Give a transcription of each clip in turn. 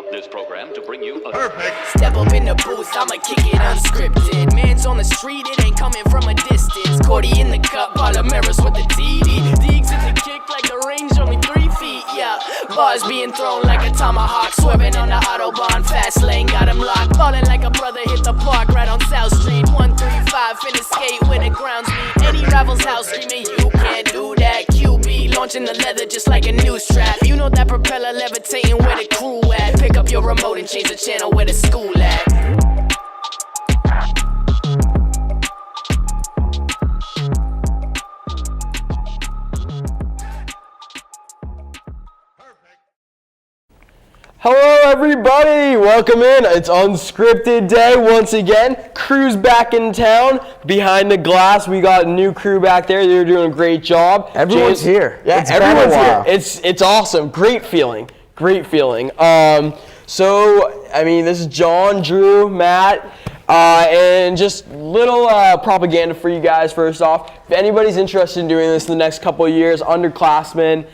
interrupt this program to bring you a perfect. Step up in the booth, I'ma kick it unscripted. Man's on the street, it ain't coming from a distance. Cordy in the cup, Polymeros with the TD. Deeks in the kick like the range only 3 feet, yeah. Bars being thrown like a tomahawk, swerving in the Autobahn. Fast lane got him locked, ballin' like a brother hit the park right on South Street. 135, finna skate when the grounds meet. Any rival's house screaming, you can't do that. QB launching the leather just like a news trap. You know that propeller levitating where the crew at. Pick up your remote and change the channel where the school at. Hello everybody, welcome in. It's Unscripted day once again. Crew's back in town. Behind the glass, we got a new crew back there. They're doing a great job. Everyone's here. Yeah, it's everyone's been a while. here. It's awesome. Great feeling. Great feeling. So, I mean, this is John, Drew, Matt, and just little propaganda for you guys first off. If anybody's interested in doing this in the next couple of years, underclassmen,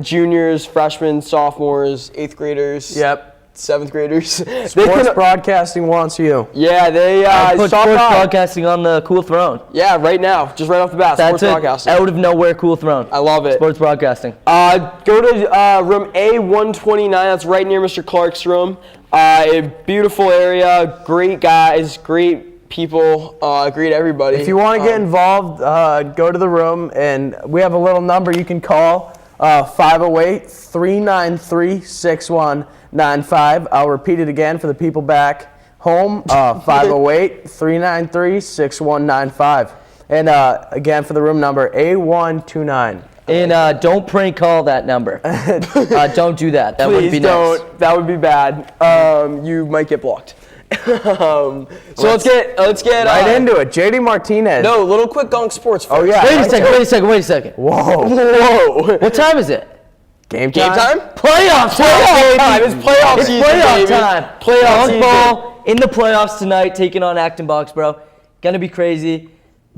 juniors, freshmen, sophomores, 8th graders, Yep. 7th graders. Sports broadcasting wants you. Yeah, they put stop sports by. Broadcasting on the cool throne. Yeah, right now, just right off the bat, That's sports broadcasting. Out of nowhere, cool throne. I love it. Sports broadcasting. Go to room A129. That's right near Mr. Clark's room. A beautiful area, great guys, great people, great everybody. If you want to get involved, go to the room, and we have a little number you can call, 508-393-6195. I'll repeat it again for the people back home, 508-393-6195. And again for the room number, A129. And don't prank call that number. Don't do that. That wouldn't Please be nice. don't. That would be bad. You might get blocked. So let's get Right into it. JD Martinez. No, little quick Gong Sports first. Oh, yeah. Wait a second. Whoa. Whoa. What time is it? Game Game time? time? Playoff time, Playoff baby. time. It's playoff It's season, playoff baby. time. Playoff Dunk season. ball in the playoffs tonight, taking on Acton Box, bro. Gonna be crazy.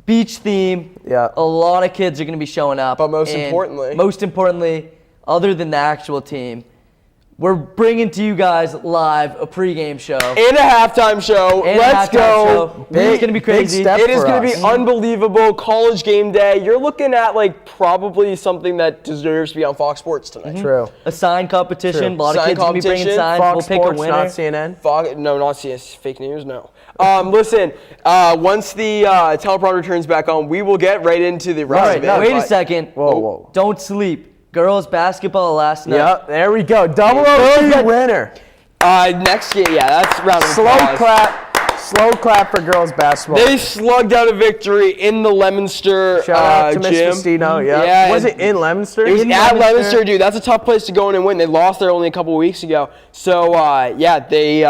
Beach theme. Yeah. A lot of kids are gonna be showing up. But most And importantly, other than the actual team, we're bringing to you guys live a pregame show. and a halftime show. And a Let's halftime go. show. It's gonna be crazy. step It is for going to be us. unbelievable. College game day. You're looking at like probably something that deserves to be on Fox Sports tonight. True. A sign competition. True. A lot of Sign kids gonna be bringing competition. signs. Fox We'll pick Sports, a winner. not CNN. No, not CS. Fake news. No. Listen. Once the teleprompter turns back on, we will get right into the rest of it. Wait a but- second. Whoa. Don't sleep. Girls basketball last night. Yep, there we go. Double OT winner. Next game, yeah, that's round of Slow applause. clap for girls basketball. They slugged out a victory in the Leominster Shout out to Miss gym. Festino, yeah. Yeah, Was it in Leominster? It was In at Leominster, dude. That's a tough place to go in and win. They lost there only a couple weeks ago. So, yeah, they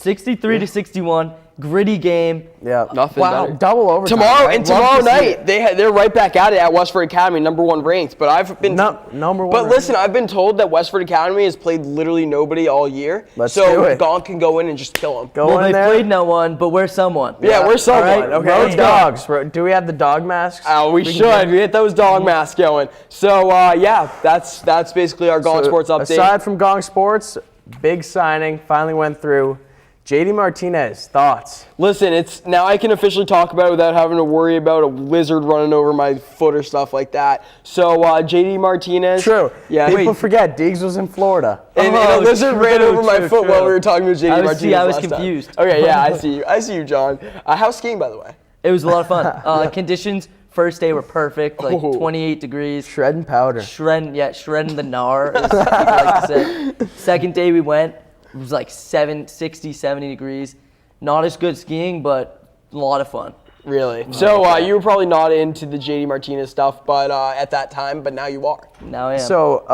63-61. Gritty game. Yeah. nothing Wow. better. Double overtime. Tomorrow right? and Love tomorrow to see night, it. they're right back at it at Westford Academy, #1 ranked. But I've been Number one. But listen, I've been told that Westford Academy has played literally nobody all year. Let's so do it. Gonk can go in and just kill them. Go Well, in they there. played no one, but we're someone. Yeah, we're someone. All right, Okay, Road let's go. dogs. Do we have the dog masks? We should. We get those dog masks going. So yeah, that's basically our Gong So, Sports update. Aside from Gong Sports, big signing finally went through. JD Martinez, thoughts? Listen, it's now I can officially talk about it without having to worry about a lizard running over my foot or stuff like that. So JD Martinez. True. Yeah. People forget Deegs was in Florida. And a lizard ran over my foot true. while we were talking to JD Martinez. I was last time. confused. Okay, yeah, I see you. I see you, John. How's skiing, by the way? It was a lot of fun. Conditions first day were perfect, like Ooh. 28 degrees. Shredding powder. Shredding the gnar, as people like to say. Second day we went, it was like 60, 70 degrees. Not as good skiing, but a lot of fun. Really? So you were probably not into the JD Martinez stuff, but at that time, but now you are. Now I am. So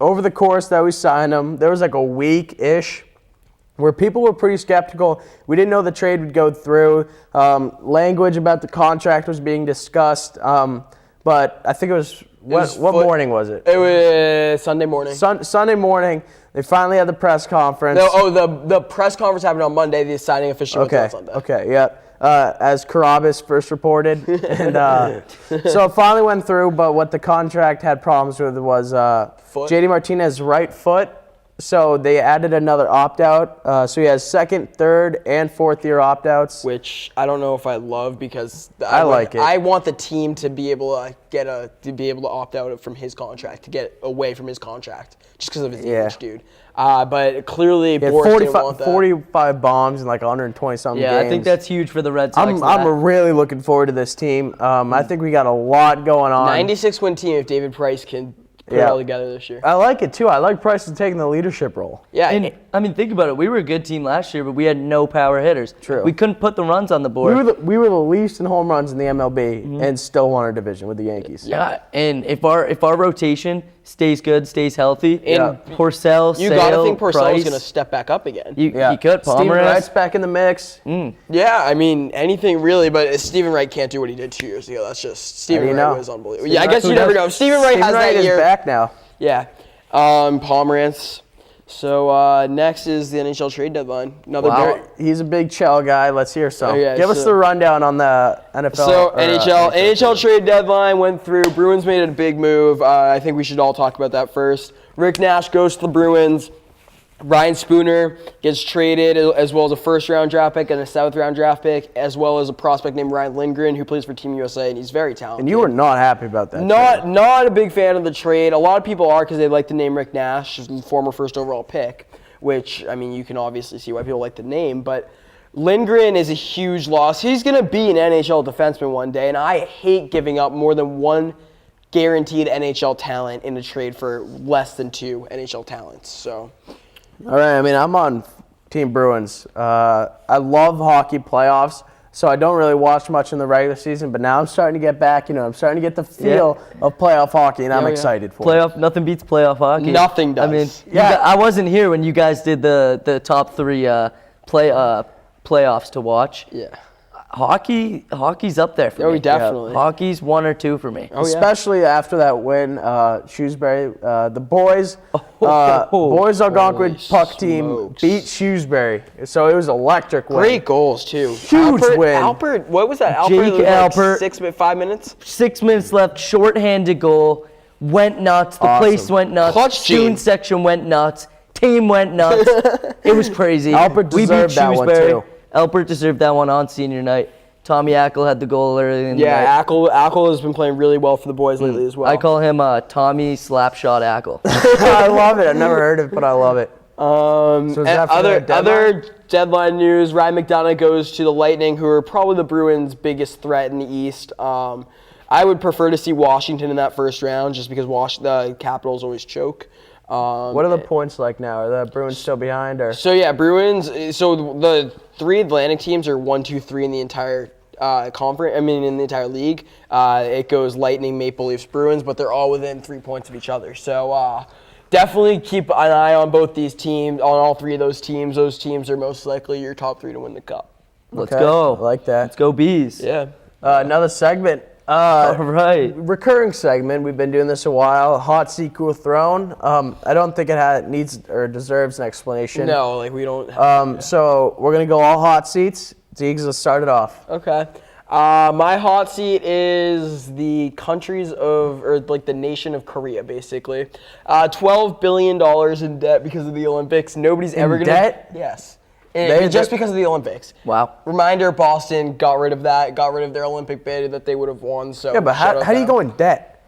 over the course that we signed him, there was like a week-ish where people were pretty skeptical. We didn't know the trade would go through. Language about the contract was being discussed, but I think it was what morning was it? It was Sunday morning. Sunday morning. They finally had the press conference. No, the press conference happened on Monday. The signing officially was on Sunday. Okay, yeah. As Carabas first reported. And so it finally went through, but what the contract had problems with was Foot? JD Martinez's right foot So they added another opt-out. So he has second, third, and fourth-year opt-outs. Which I don't know if I love because I like it. I want the team to be able to opt out from his contract, to get away from his contract, just because of his age, dude. But clearly, Boris didn't want that. 45 bombs in like 120-something games. Yeah, I think that's huge for the Red Sox. I'm really looking forward to this team. I think we got a lot going on. 96-win team if David Price can put it all together this year. I like it too. I like Price taking the leadership role. Yeah, And I mean, think about it. We were a good team last year, but we had no power hitters. True. We couldn't put the runs on the board. We were the least in home runs in the MLB and still won our division with the Yankees. Yeah, and if our rotation stays good, stays healthy, And Porcel, you Sale, gotta think Porcel's Price, gonna step back up again. He could. Steven Polymeros. Wright's back in the mix. Yeah, I mean anything really, but Stephen Wright can't do what he did 2 years ago. That's just Stephen Wright was unbelievable. Yeah, I guess you never know. Stephen Wright has that year. Is back now. Yeah, Pomerantz. So next is the NHL trade deadline. He's a big Chell guy. Let's hear some. Oh, yeah, Give us the rundown on the NFL. So NHL trade deadline went through. Bruins made a big move. I think we should all talk about that first. Rick Nash goes to the Bruins. Ryan Spooner gets traded, as well as a first-round draft pick and a seventh-round draft pick, as well as a prospect named Ryan Lindgren, who plays for Team USA, and he's very talented. And you were not happy about that. Not a big fan of the trade. A lot of people are because they like the name Rick Nash, former first overall pick, which, I mean, you can obviously see why people like the name, but Lindgren is a huge loss. He's going to be an NHL defenseman one day, and I hate giving up more than one guaranteed NHL talent in a trade for less than 2 NHL talents, so... All right, I mean, I'm on Team Bruins. I love hockey playoffs, so I don't really watch much in the regular season, but now I'm starting to get back, I'm starting to get the feel of playoff hockey, and I'm excited for it. Nothing beats playoff hockey. Nothing does. I mean, I wasn't here when you guys did the top 3 playoffs to watch. Yeah. Hockey's up there for me. Oh, definitely. Hockey's 1 or 2 for me. Especially after that win, Shrewsbury, the boys Algonquin puck team beat Shrewsbury, so it was electric win. Great goals too. Huge win. Alpert, what was that? Jake Alpert, 5 minutes. 6 minutes left, shorthanded goal, went nuts. The place went nuts. Clutch Student gene. section went nuts. Team went nuts. It was crazy. Alpert deserved that one too. Alpert deserved that one on senior night. Tommy Ackle had the goal early in the night. Yeah, Ackle has been playing really well for the boys lately as well. I call him Tommy Slapshot Ackle. I love it. I've never heard of it, but I love it. So is that for the deadline? other deadline news, Ryan McDonough goes to the Lightning, who are probably the Bruins' biggest threat in the East. I would prefer to see Washington in that first round just because the Capitals always choke. What are the points like now? Are the Bruins still behind? Or So yeah, Bruins. So the 3 Atlantic teams are 1, 2, 3 in the entire conference. I mean, in the entire league. It goes Lightning, Maple Leafs, Bruins, but they're all within 3 points of each other. So definitely keep an eye on both these teams, on all 3 of those teams. Those teams are most likely your top 3 to win the cup. Let's go. I like that. Let's go Bees. Yeah. Another segment. All right. Recurring segment. We've been doing this a while. Hot seat, cool throne. I don't think it needs or deserves an explanation. No, like we don't. So we're gonna go all hot seats. Deegs, let's start it off. Okay. My hot seat is the the nation of Korea, basically. $12 billion in debt because of the Olympics. Nobody's ever going to... debt? Yes. Just because of the Olympics. Wow. Reminder, Boston got rid of that, got rid of their Olympic bid that they would have won. So Yeah, but how do you go in debt?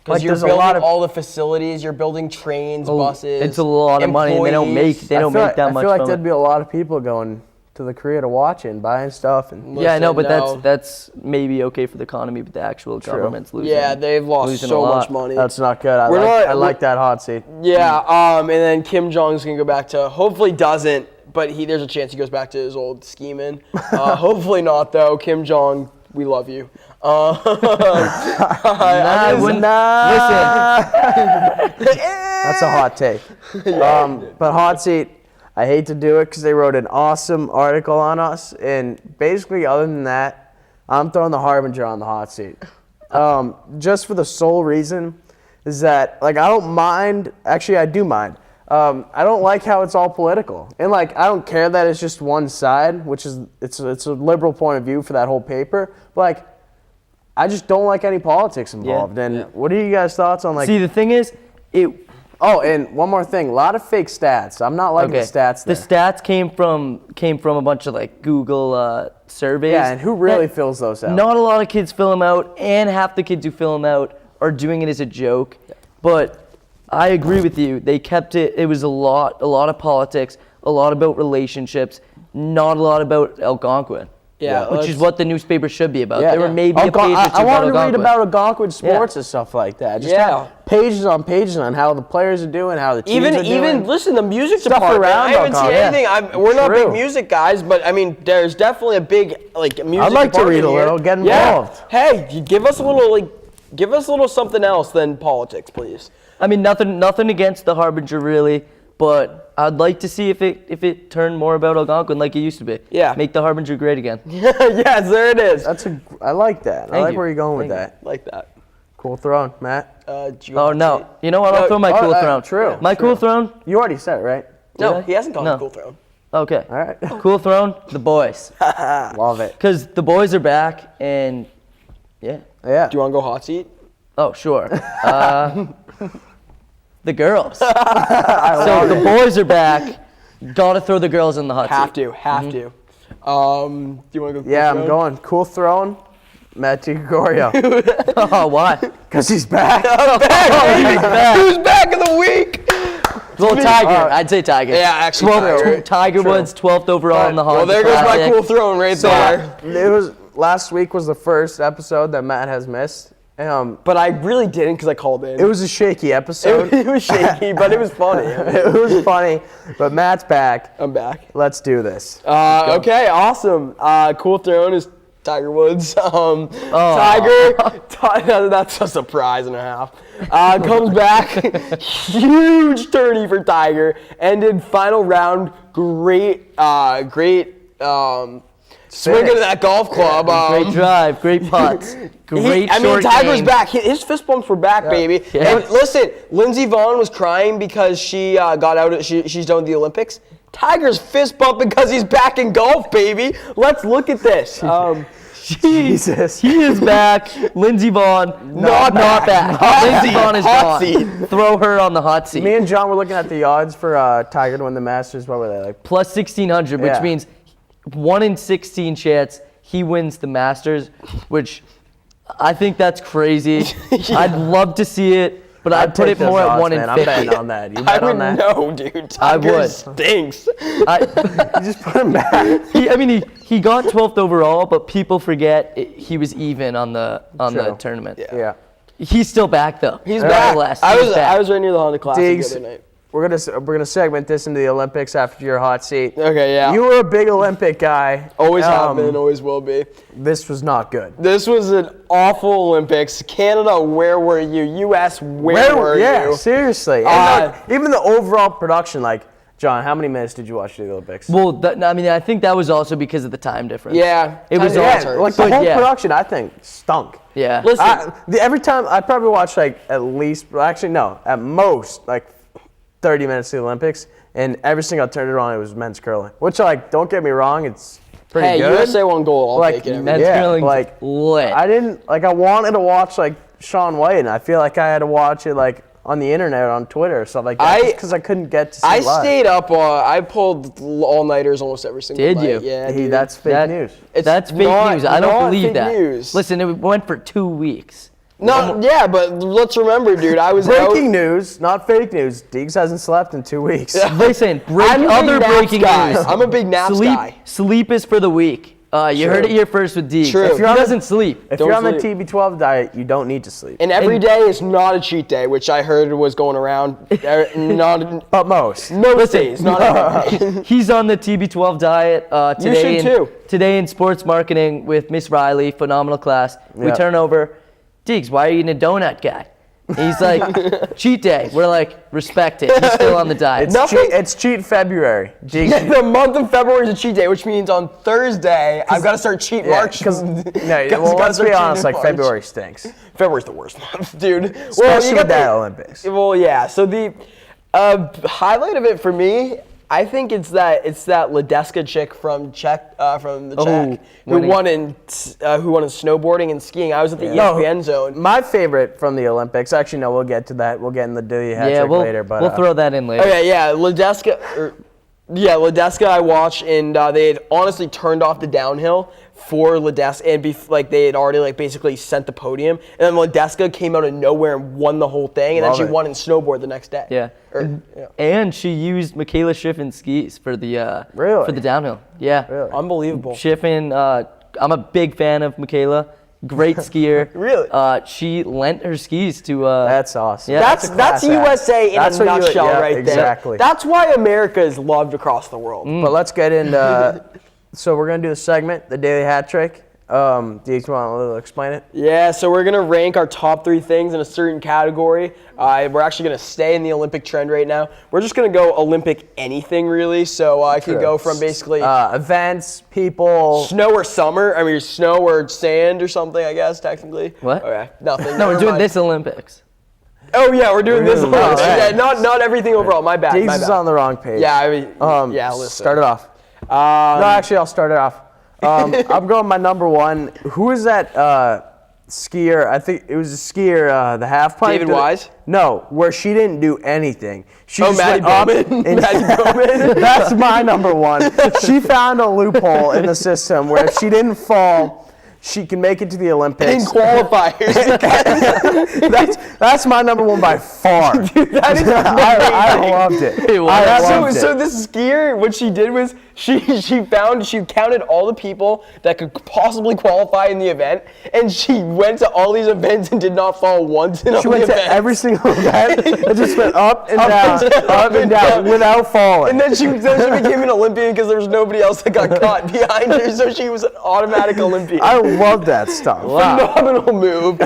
Because you're building all the facilities, you're building trains, buses. It's a lot of money, and they don't make that much. I feel like there'd be a lot of people going to the Korea to watch it and buying stuff. And Yeah, I know, but that's maybe okay for the economy, but the actual government's losing. Yeah, they've lost so much money. That's not good. I like that hot seat. Yeah, and then Kim Jong's gonna go back to, hopefully doesn't, but there's a chance he goes back to his old scheming. Hopefully not though. Kim Jong, we love you. Listen. That's a hot take. But hot seat, I hate to do it because they wrote an awesome article on us, and basically other than that, I'm throwing the Harbinger on the hot seat. Just for the sole reason is that, like, I don't mind, actually I do mind. I don't like how it's all political. And, like, I don't care that it's just one side, which is, it's a liberal point of view for that whole paper. But, like, I just don't like any politics involved. Yeah. And what are you guys' thoughts on, like... See, the thing is, Oh, and one more thing. A lot of fake stats. I'm not liking the stats there. The stats came from a bunch of like Google surveys. Yeah, and who really fills those out? Not a lot of kids fill them out, and half the kids who fill them out are doing it as a joke. But I agree with you. They kept it. It was a lot of politics, a lot about relationships, not a lot about Algonquin. Yeah, which is what the newspaper should be about. Yeah. There were maybe a page or two I want to about read about Algonquin sports and stuff like that. Just have pages on pages on how the players are doing, how the teams are doing. Even listen, the music Stuff department. around I haven't seen Algonquin. anything. We're not big music guys, but I mean, there's definitely a big like music. I'd like to read a department little, here. get involved. Hey, give us a little something else than politics, please. I mean, nothing against the Harbinger really, but I'd like to see if it turned more about Algonquin like it used to be. Yeah. Make the Harbinger great again. Yes, there it is. I like that. I like where you're going with Thank that. Like that. Cool throne, Matt. Oh no! You know what? I'll throw my cool throne. True. My cool throne. You already said it, right? No, I? he hasn't gone No. to Cool Throne. Okay. All right. Cool throne. The boys. Love it. Because the boys are back, and yeah. Yeah. Do you want to go hot seat? Oh sure. The girls. So the boys are back. Gotta throw the girls in the hot seat. Have to. Do you want to go? Yeah, Cool I'm Throne? going. Cool throne, Matt DeGregorio. Oh, why? Because he's back. Who's back of the week? Well, Tiger. I'd say Tiger. Yeah, actually, 12th, Tiger Woods, 12th overall in the Well, Honda there goes my Classic. Cool Throne right there. It was last week was the first episode that Matt has missed. But I really didn't because I called in. It was a shaky episode. It was shaky, but it was funny. It was funny, but Matt's back. I'm back. Let's do this. Okay, awesome. Cool Throne is Tiger Woods. Tiger, that's a surprise and a half. Comes back, huge tourney for Tiger. Ended final round, great swing into that golf club. Great drive, great putts, great short Tiger's game. back. His fist bumps were back, baby. Yeah. And listen, Lindsey Vonn was crying because she got out. She's done with the Olympics. Tiger's fist bump because he's back in golf, baby. Let's look at this. Jesus. He is back. Lindsey Vonn, not back. Lindsey Vonn is Hot gone. seat. Throw her on the hot seat. Me and John were looking at the odds for Tiger to win the Masters. What were they like? Plus 1,600, which Yeah. means 1 in 16 chance he wins the Masters, which I think that's crazy. I'd love to see it, but I'd put take it more those at odds, 1 in man. 50. I'm betting on that. You I bet would on that? know, dude. I Tiger would. stinks. You just put him back. He got 12th overall, but people forget he was even on the True. tournament. Yeah. He's still back though. He's back. Nevertheless, I he's was back. right near the Honda Classic Diggs, the other night. we're gonna segment this into the Olympics after your hot seat. Okay, yeah. You were a big Olympic guy. Always have been, always will be. This was not good. This was an awful Olympics. Canada, where were you? U.S., where were Yeah, you? seriously. And even the overall production, like, John, how many minutes did you watch the Olympics? Well, I think that was also because of the time difference. Yeah. It was Yeah, awesome. Like the whole production, I think, stunk. Yeah. Listen, Every time I probably watched like at most like 30 minutes of the Olympics, and every single I turned it on, it was men's curling. Which, like, don't get me wrong, it's pretty hey, good. USA won gold. I'll Like, take it. Men's Yeah, curling's like, lit. I wanted to watch like Shaun White, and I feel like I had to watch it like on the internet, on Twitter or stuff like that, because I couldn't get to see I it live. stayed up. I pulled all-nighters almost every single Did night. you? Yeah, dude. That's fake news. That's fake not- news. I not don't believe fake that. news. Listen, it went for 2 weeks. No, yeah, but let's remember, dude. I was Breaking news, not fake news. Diggs hasn't slept in 2 weeks. Listen, I'm a big other naps breaking guy. news. I'm a big naps guy. Sleep is for the weak. You heard it here first with D. True. If If he you're doesn't sleep, If Don't you're on the sleep. TB12 diet, you don't need to sleep. And every day is not a cheat day, which I heard was going around. Not But most. most days, not every day. he's on the TB12 diet today. should too. Today in sports marketing with Miss Riley, phenomenal class. We Yeah. turn over, Diggs, why are you eating a donut guy? He's like, cheat day. We're like, respect it. He's still on the diet. It's cheat February. Diggs, The month of February is a cheat day, which means on Thursday I've got to start cheat March. because Gotta let's start be honest, cheating like March. February stinks. February's the worst month, dude. Especially with that Olympics. Well, yeah. So the highlight of it for me, I think it's that Ledeska chick from the Czech who winning. won in snowboarding and skiing. I was at the ESPN zone. My favorite from the Olympics. Actually, no, we'll get to that. We'll get in the Dilly Hatrick later. But we'll throw that in later. Okay, yeah, Ledeska I watched, and they had honestly turned off the downhill for Ledeska, and they had already basically sent the podium, and then Ledeska came out of nowhere and won the whole thing, and then she won in snowboard the next day. Yeah. And she used Michaela Schiffin's skis for the for the downhill. Yeah. Really? Unbelievable. Schiffin, I'm a big fan of Michaela. Great skier. Really? She lent her skis to. That's awesome. Yeah. That's USA in a nutshell right there. Exactly. That's why America is loved across the world. But let's get into. So we're gonna do the segment, the Daily Hat Trick. Do you want to explain it? Yeah, so we're gonna rank our top 3 things in a certain category. We're actually gonna stay in the Olympic trend right now. We're just gonna go Olympic anything really. So I could go from basically events, people, snow or summer. I mean, snow or sand or something. I guess technically. What? Okay, nothing. No, we're Never doing mind. this Olympics. Oh yeah, we're doing this. Olympics. right. Yeah, not everything overall. My bad. Diggs is on the wrong page. Yeah, I mean, listen. Start it off. No, actually, I'll start it off. I'm going my number 1. Who is that skier? I think it was a skier, the half pipe. David Wise? No, where she didn't do anything. She just Maddie went up Bowman. and Maddie Bowman. That's my number 1. She found a loophole in the system where if she didn't fall, she can make it to the Olympics. In qualifiers. That's my number 1 by far. Dude, that is I loved it. So this skier, what she did was she counted all the people that could possibly qualify in the event, and she went to all these events and did not fall once in all She the went to events. every single event and just went up and down without falling. And then she became an Olympian because there was nobody else that got caught behind her, so she was an automatic Olympian. I love that stuff. Phenomenal move.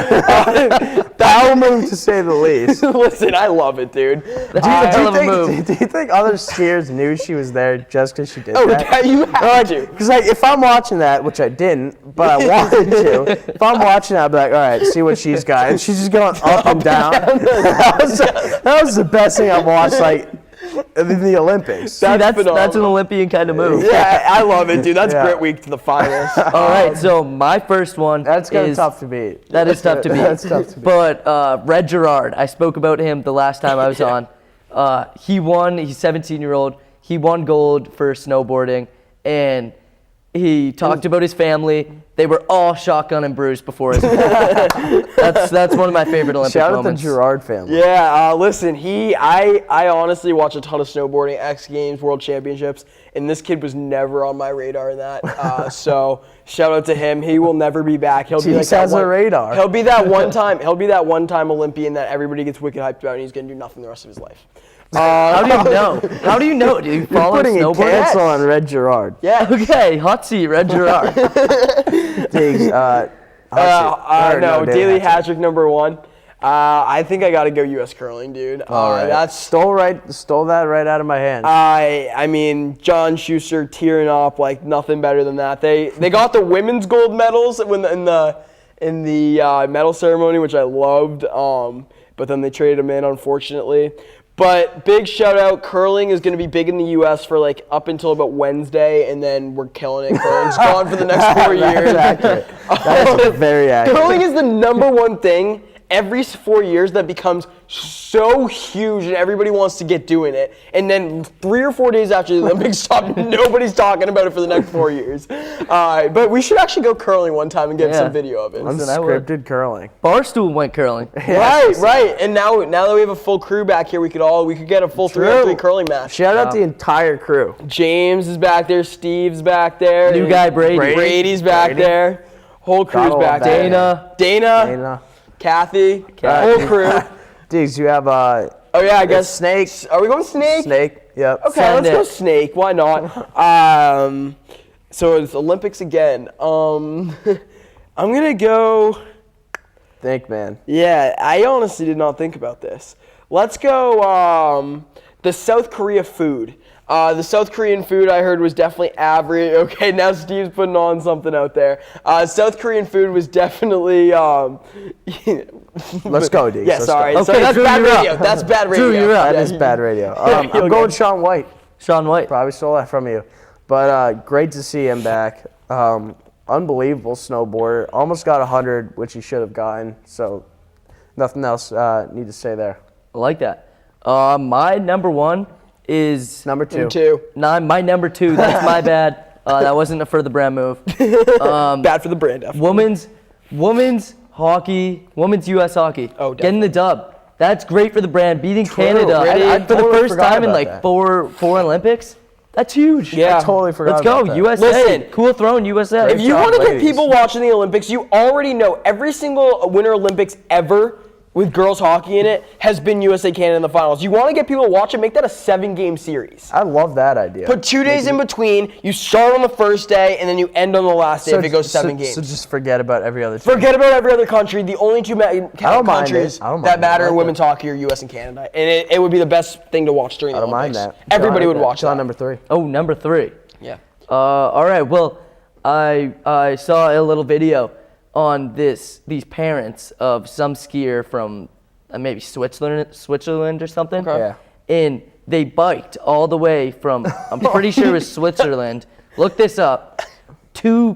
Foul move to say the least. Listen, I love it, dude. Do you think other skiers knew she was there just because she did that? You have to. Because if I'm watching that, which I didn't, but I wanted to, if I'm watching that, I'd be like, all right, see what she's got. And she's just going up and down. That was the best thing I've watched, in the Olympics. That's an Olympian kind of move. Yeah, I love it, dude. That's Grit Week to the finest. All right, so my first one That's kind of tough to beat. That is tough to beat. That's tough to beat. But Red Gerard, I spoke about him the last time I was on. He won. He's 17-year-old. He won gold for snowboarding, and he talked about his family. They were all shotgun and bruised before his That's one of my favorite Olympic Shout moments. out the Gerard family. Yeah, listen, I honestly watch a ton of snowboarding, X Games, World Championships, and this kid was never on my radar in that. So shout out to him. He will never be back. He'll be has a radar. He'll be that one time Olympian that everybody gets wicked hyped about, and he's gonna do nothing the rest of his life. How do you know? How do you know? Do you follow Putting a snowboarding? cancel on Red Gerard. Yeah. Okay, hot seat, Red Gerard. Diggs, no, Daily Hatrick number 1. I think I got to go U.S. curling, dude. All right. That's stole that right out of my hand. I mean, John Schuster tearing up like nothing better than that. They got the women's gold medals in the medal ceremony, which I loved. But then they traded them in, unfortunately. But big shout out, curling is going to be big in the U.S. for up until about Wednesday, and then we're killing it. Curling's gone for the next 4 years. That's accurate. That's very accurate. Curling is the number 1 thing every 4 years that becomes so huge and everybody wants to get doing it. And then 3 or 4 days after the Olympics stop, nobody's talking about it for the next 4 years. But we should actually go curling one time and get some video of it. Unscripted curling. Barstool went curling. Right. And now that we have a full crew back here, we could get a full 3-on-3 curling match. Shout out the entire crew. James is back there. Steve's back there. New guy Brady. Brady's back there. Whole crew's back there. Dana. Kathy. Whole crew. Diggs, you have oh yeah, I guess Snake. Are we going Snake? Snake. Yep. Okay, let's go Snake. Why not? So it's Olympics again. I'm gonna go. Think, man. Yeah, I honestly did not think about this. Let's go. The South Korea food. The South Korean food I heard was definitely average. Okay, now Steve's putting on something out there. South Korean food was definitely. Let's go, Diggs. Yeah, sorry. Okay, That's Drew, bad you're radio. up. That's bad radio. Drew, you're up. That is bad radio. I'm going Shaun White. Shaun White. Probably stole that from you. But great to see him back. Unbelievable snowboarder. Almost got 100, which he should have gotten. So nothing else need to say there. I like that. My number one is Number two. my number two. That's my bad. That wasn't a for the brand move. Bad for the brand. Definitely. Women's hockey, women's U.S. hockey. Oh, getting the dub. That's great for the brand. Beating Canada I for the totally first forgot time in about like that. four Olympics. That's huge. Yeah. I totally forgot Let's go, about that. USA. Listen, Cool throne, USA. If you job, want to get ladies. people watching the Olympics, you already know every single Winter Olympics ever with girls hockey in it has been USA Canada in the finals. You want to get people to watch it, make that a 7-game series. I love that idea. Put 2 days in between. You start on the first day and then you end on the last day if it goes 7 games. So just forget about every other team. Forget about every other country. The only two countries I don't mind that matter it. I in like women's hockey are U.S. and Canada, and it would be the best thing to watch during the I don't mind Olympics. that. Everybody would watch John, that. number 3. Oh, number 3. Yeah. All right. Well, I saw a little video on these parents of some skier from maybe Switzerland or something. Okay. Yeah. And they biked all the way from, I'm pretty sure it was Switzerland. Look this up. To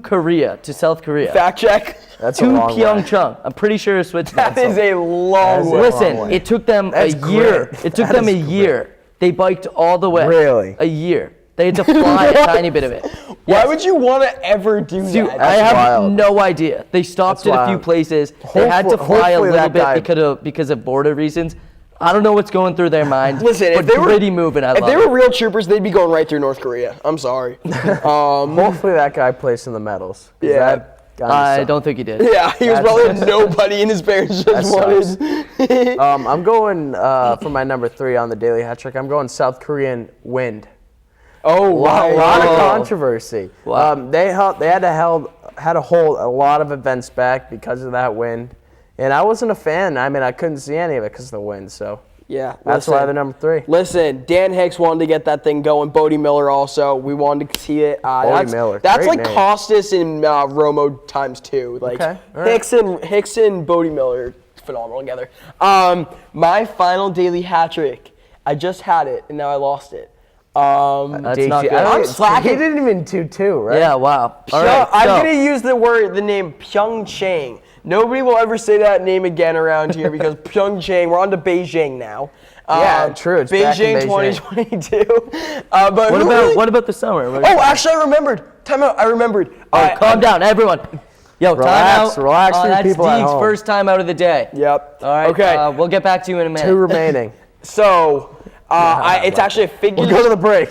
South Korea. Fact check. That's To a long way. Pyeongchang. I'm pretty sure it's Switzerland. That is a long That is way. a Listen, long way. it took them That's a year. great. It took That them a is year. They biked all the way. Really? A year. They had to fly a tiny bit of it. Why Yes. would you want to ever do Dude, that? I have wild. no idea. They stopped That's at a few wild. places. They had to fly a Hopefully little that guy- bit because of border reasons. I don't know what's going through their mind. Listen, but if they were gritty moving, I if love they it. were real troopers, they'd be going right through North Korea. I'm sorry. Hopefully that guy plays in the medals. 'Cause Yeah. that got me I some. don't think he did. Yeah, he was That's- probably nobody, and his parents just wanted. I'm going for my number 3 on the Daily Hatrick. I'm going South Korean wind. Oh, A lot of Wow. controversy. Wow. They had to hold a lot of events back because of that wind, and I wasn't a fan. I mean, I couldn't see any of it because of the wind. So Yeah, that's why they're number 3. Listen, Dan Hicks wanted to get that thing going. Bodie Miller also. We wanted to see it. Miller, That's great like name. Costas and Romo times 2. Like Okay, all right. Hicks and Bodie Miller, phenomenal together. My final daily hat trick. I just had it and now I lost it. That's not good. I'm slacking. He didn't even do 2, right? Yeah, wow. All Pyong- right, I'm so- gonna use the name Pyeongchang. Nobody will ever say that name again around here because Pyeongchang. We're on to Beijing now. Yeah, true, it's back in Beijing Beijing. 2022. But What about the summer? Oh, actually, I remembered. Time out. I remembered. Calm down, everyone. Yo, Relax, time out. relax, you That's people at Deegs' home. first time out of the day. Yep. All right. Okay. We'll get back to you in a minute. 2 remaining. So, it's actually a figure. We'll go to the break.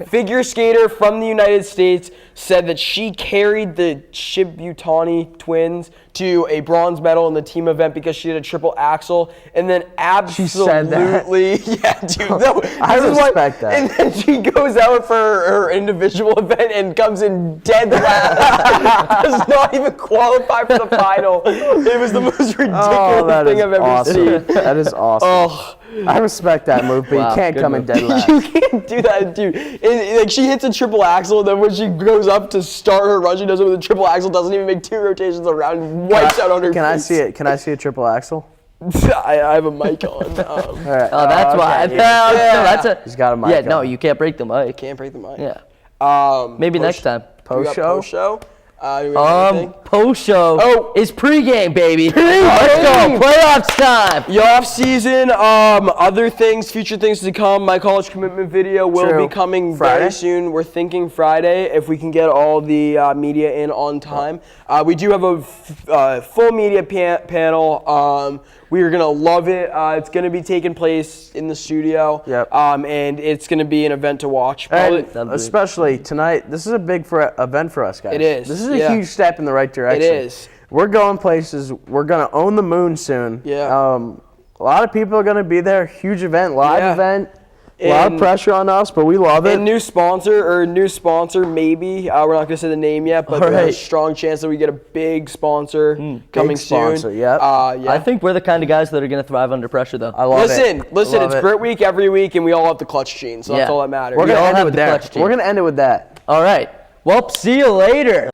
Figure skater from the United States said that she carried the Shibutani twins to a bronze medal in the team event because she did a triple axel, and then said that? absolutely, yeah, dude, no, I this is what- respect that. And then she goes out for her individual event and comes in dead last. Does not even qualify for the final. It was the most ridiculous Oh, that thing is I've ever awesome. seen. That is awesome. Oh. I respect that move, but Wow, you can't good come in move. dead last. You can't do that, dude. Like she hits a triple axel, and then when she goes up to start her run, she does it with a triple axel. Doesn't even make 2 rotations around. And wipes out on her. Can I face. see it? Can I see a triple axle? I have a mic on. All right. Oh, that's why. okay, No, that's a. He's got a mic Yeah, no, on. you can't break the mic. Can't break the mic. Yeah. Maybe next time. Post show? Post show. Do we have anything? Post show Oh. is pregame, baby. Let's go. Playoffs time. The off season, other things, future things to come. My college commitment video will True. be coming Friday? very soon. We're thinking Friday if we can get all the media in on time. We do have a full media panel. We are gonna love it. It's gonna be taking place in the studio. Yep. And it's gonna be an event to watch. Probably. And especially tonight, this is a big event for us, guys. It is, This is a yeah. huge step in the right direction. It is. We're going places. We're going to own the moon soon. Yeah. A lot of people are going to be there. Huge event, live Yeah. event. A lot of And- pressure on us, but we love it. And new sponsor maybe. We're not gonna say the name yet, but there's a Alright. strong chance that we get a big sponsor coming sponsor, soon. yep. Yeah. I think we're the kind of guys that are going to thrive under pressure, though. I love Listen, it. listen. Love It's it. Grit Week every week, and we all have the clutch gene, so that's Yeah. all that matters. We're We going all to end it have with the that. clutch gene. We're going to end it with that. All right. Well, see you later.